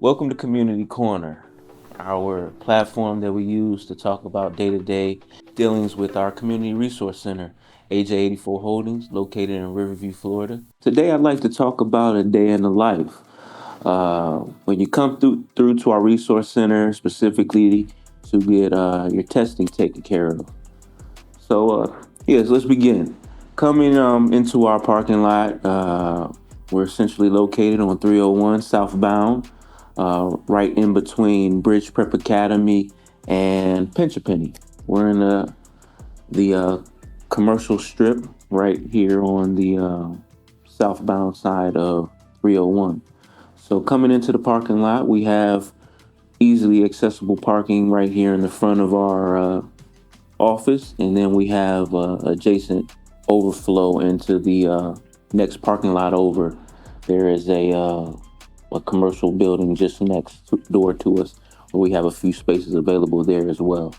Welcome to Community Corner, our platform that we use to talk about day-to-day dealings with our Community Resource Center, AJ84 Holdings, located in Riverview, Florida. Today, I'd like to talk about a day in the life. When you come through to our resource center, specifically to get your testing taken care of. Yes, let's begin. Coming into our parking lot, we're essentially located on 301 southbound, right in between Bridge Prep Academy and Pinch a Penny. We're in the commercial strip right here on the southbound side of 301. So coming into the parking lot, we have easily accessible parking right here in the front of our office, and then we have adjacent overflow into the next parking lot over. There is a commercial building just next door to us, where we have a few spaces available there as well.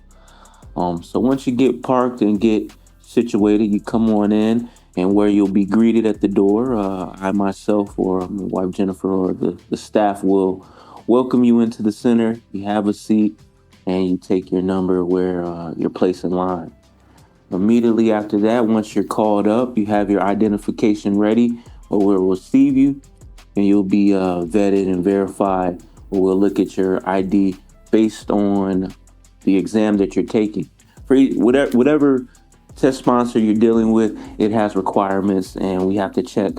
So once you get parked and get situated, you come on in, and where you'll be greeted at the door, I myself or my wife Jennifer or the staff will welcome you into the center. You have a seat, and you take your number where you're placed in line. Immediately after that, once you're called up, you have your identification ready, or we'll receive you, and you'll be vetted and verified, or we'll look at your ID based on the exam that you're taking. For whatever test sponsor you're dealing with, it has requirements, and we have to check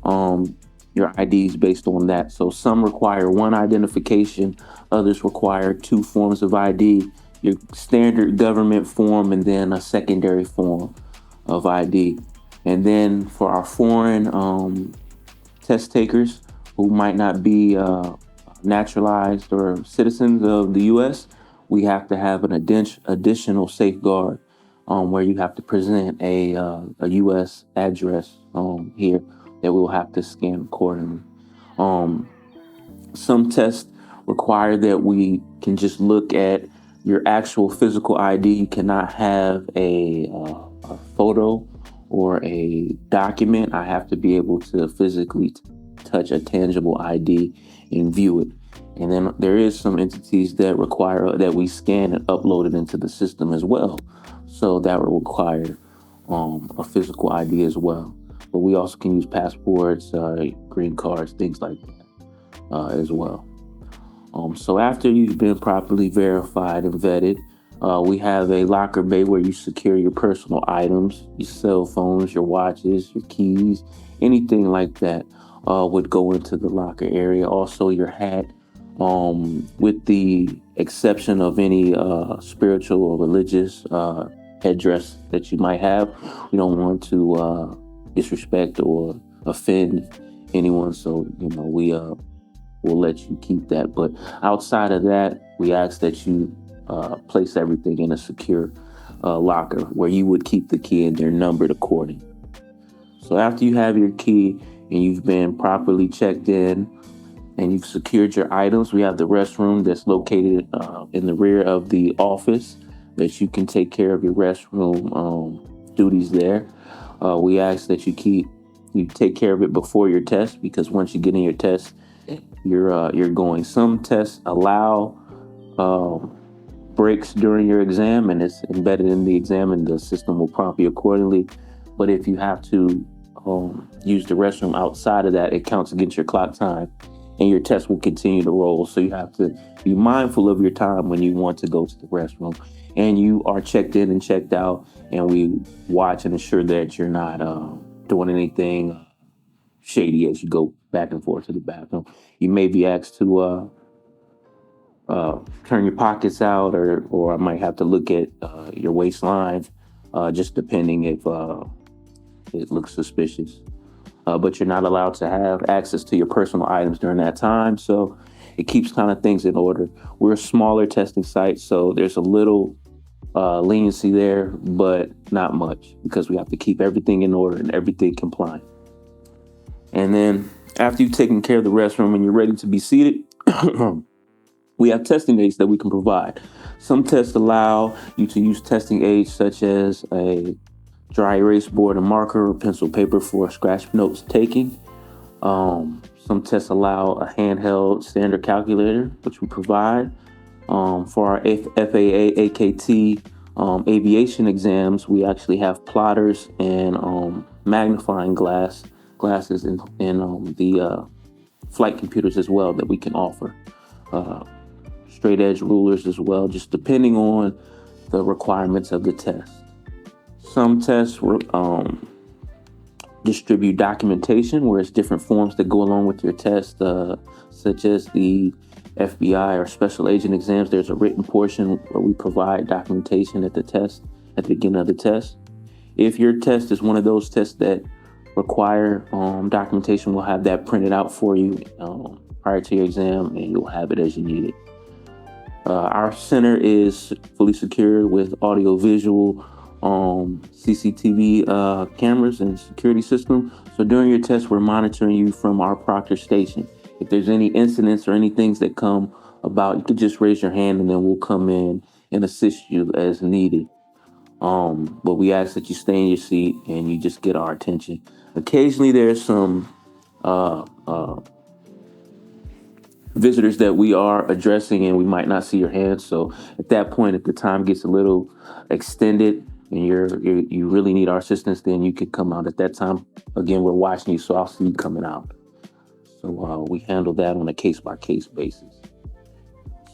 your IDs based on that. So some require one identification, others require two forms of ID, your standard government form and then a secondary form of ID. And then for our foreign test takers who might not be naturalized or citizens of the U.S., we have to have an additional safeguard where you have to present a U.S. address here that we'll have to scan accordingly. Um, some tests require that we can just look at your actual physical ID. You cannot have a photo or a document. I have to be able to physically touch a tangible ID and view it. And then there is some entities that require that we scan and upload it into the system as well. So that will require a physical ID as well. But we also can use passports, green cards, things like that as well. So after you've been properly verified and vetted, we have a locker bay where you secure your personal items, your cell phones, your watches, your keys, anything like that would go into the locker area. Also, your hat, with the exception of any spiritual or religious headdress that you might have. We don't want to disrespect or offend anyone, so we will let you keep that. But outside of that, we ask that you place everything in a secure locker where you would keep the key and they're numbered accordingly. So after you have your key and you've been properly checked in and you've secured your items, we have the restroom that's located in the rear of the office that you can take care of your restroom duties there. We ask that you take care of it before your test, because once you get in your test, you're going. Some tests allow breaks during your exam, and it's embedded in the exam, and the system will prompt you accordingly. But if you have to use the restroom outside of that, it counts against your clock time, and your test will continue to roll. So you have to be mindful of your time when you want to go to the restroom, and you are checked in and checked out, and we watch and ensure that you're not doing anything shady as you go back and forth to the bathroom. You may be asked to turn your pockets out, or I might have to look at your waistline, just depending if it looks suspicious. But you're not allowed to have access to your personal items during that time, so it keeps kind of things in order. We're a smaller testing site, so there's a little leniency there, but not much, because we have to keep everything in order and everything compliant. And then after you've taken care of the restroom and you're ready to be seated, we have testing aids that we can provide. Some tests allow you to use testing aids such as a dry erase board and marker or pencil paper for scratch notes taking. Some tests allow a handheld standard calculator, which we provide. For our FAA, AKT, aviation exams, we actually have plotters and magnifying glasses in the flight computers as well that we can offer. Uh, Straight edge rulers as well, just depending on the requirements of the test. Some tests distribute documentation, where it's different forms that go along with your test, such as the FBI or special agent exams. There's a written portion where we provide documentation at the beginning of the test. If your test is one of those tests that require documentation, we'll have that printed out for you prior to your exam, and you'll have it as you need it. Our center is fully secured with audio-visual CCTV cameras and security system. So during your test, we're monitoring you from our proctor station. If there's any incidents or any things that come about, you could just raise your hand and then we'll come in and assist you as needed. But we ask that you stay in your seat and you just get our attention. Occasionally there's some visitors that we are addressing and we might not see your hand. So at that point, if the time gets a little extended and you really need our assistance, then you could come out at that time. Again, we're watching you, so I'll see you coming out. So we handle that on a case-by-case basis.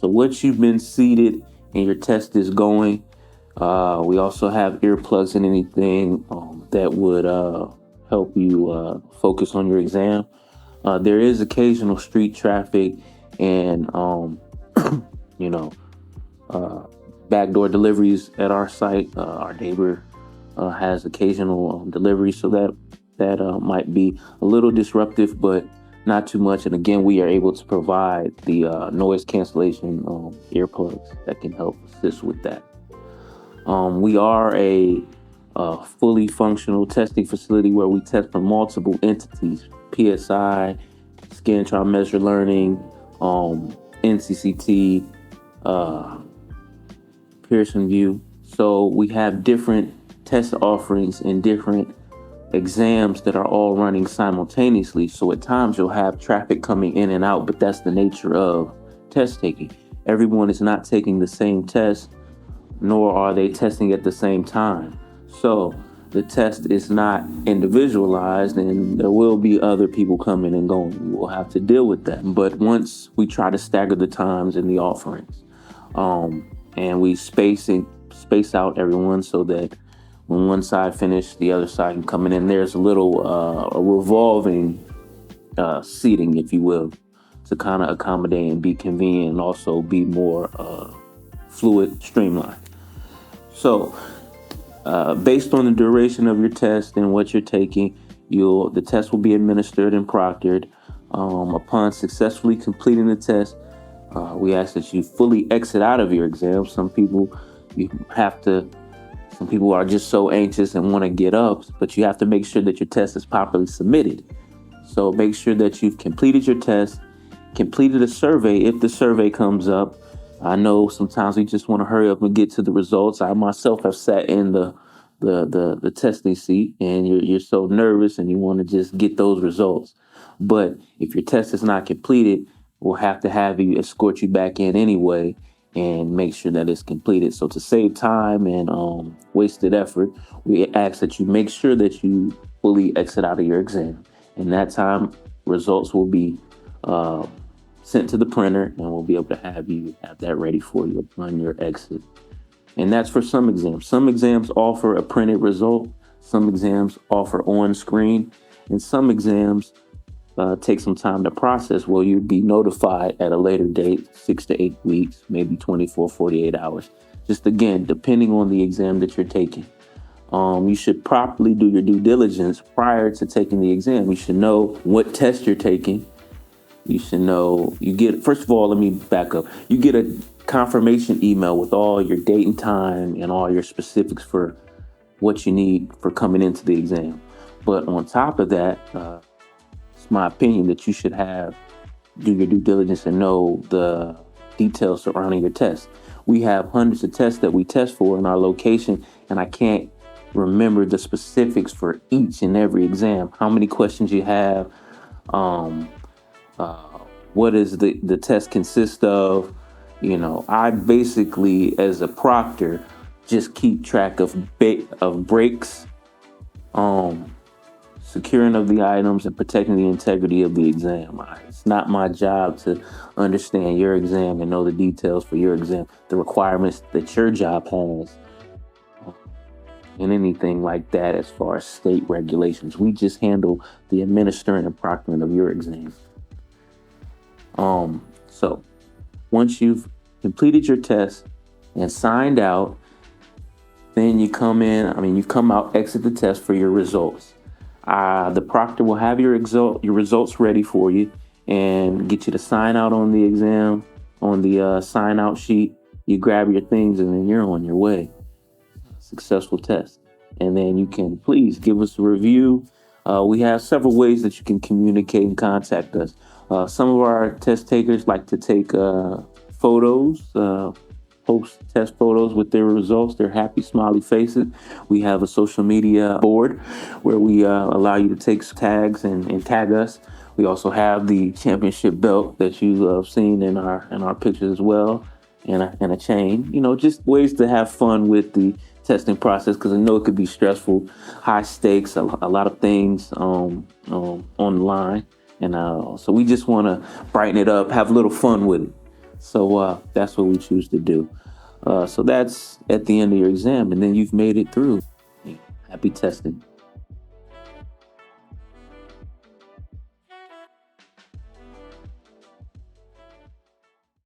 So once you've been seated and your test is going, we also have earplugs and anything that would help you focus on your exam. There is occasional street traffic and, backdoor deliveries at our site. Our neighbor has occasional deliveries, so that might be a little disruptive, but not too much. And again, we are able to provide the noise cancellation earplugs that can help assist with that. We are a fully functional testing facility where we test for multiple entities: PSI, Scan Trial Measure Learning, NCCT, Pearson View. So we have different test offerings and different exams that are all running simultaneously. So at times you'll have traffic coming in and out, but that's the nature of test taking. Everyone is not taking the same test, nor are they testing at the same time. So the test is not individualized, and there will be other people coming and going. We'll have to deal with that. But once we try to stagger the times and the offerings, and we space out everyone so that when one side finishes, the other side can come in. And there's a little a revolving seating, if you will, to kind of accommodate and be convenient and also be more fluid, streamlined. So based on the duration of your test and what you're taking, the test will be administered and proctored. Upon successfully completing the test, we ask that you fully exit out of your exam. Some people are just so anxious and want to get up, but you have to make sure that your test is properly submitted. So make sure that you've completed your test, completed a survey if the survey comes up. I know sometimes we just want to hurry up and get to the results. I myself have sat in the testing seat, and you're so nervous and you want to just get those results. But if your test is not completed, we'll have to have you escort you back in anyway and make sure that it's completed. So to save time and wasted effort, we ask that you make sure that you fully exit out of your exam. And that time, results will be sent to the printer, and we'll be able to have that ready for you upon your exit. And that's for some exams. Some exams offer a printed result. Some exams offer on screen, and some exams take some time to process. Well, you'd be notified at a later date, 6 to 8 weeks, maybe 24, 48 hours. Just again, depending on the exam that you're taking. You should properly do your due diligence prior to taking the exam. You should know what test you're taking. You should know, first of all, let me back up. You get a confirmation email with all your date and time and all your specifics for what you need for coming into the exam. But on top of that, it's my opinion that you should do your due diligence and know the details surrounding your test. We have hundreds of tests that we test for in our location, and I can't remember the specifics for each and every exam, how many questions you have, what does the test consist of. I basically, as a proctor, just keep track of breaks, um, securing of the items, and protecting the integrity of the exam. It's not my job to understand your exam and know the details for your exam, the requirements that your job has, and anything like that as far as state regulations. We just handle the administering and proctoring of your exam. So once you've completed your test and signed out, then you come in. You come out, exit the test for your results. The proctor will have your results ready for you and get you to sign out on the exam, on the sign out sheet. You grab your things and then you're on your way. Successful test. And then you can please give us a review. We have several ways that you can communicate and contact us. Some of our test takers like to take photos, post test photos with their results, their happy smiley faces. We have a social media board where we allow you to take tags and tag us. We also have the championship belt that you have seen in our pictures as well, and a chain. Just ways to have fun with the testing process, because I know it could be stressful, high stakes, a lot of things online, and so we just want to brighten it up, have a little fun with it. So that's what we choose to do. So that's at the end of your exam, and then you've made it through. Happy testing.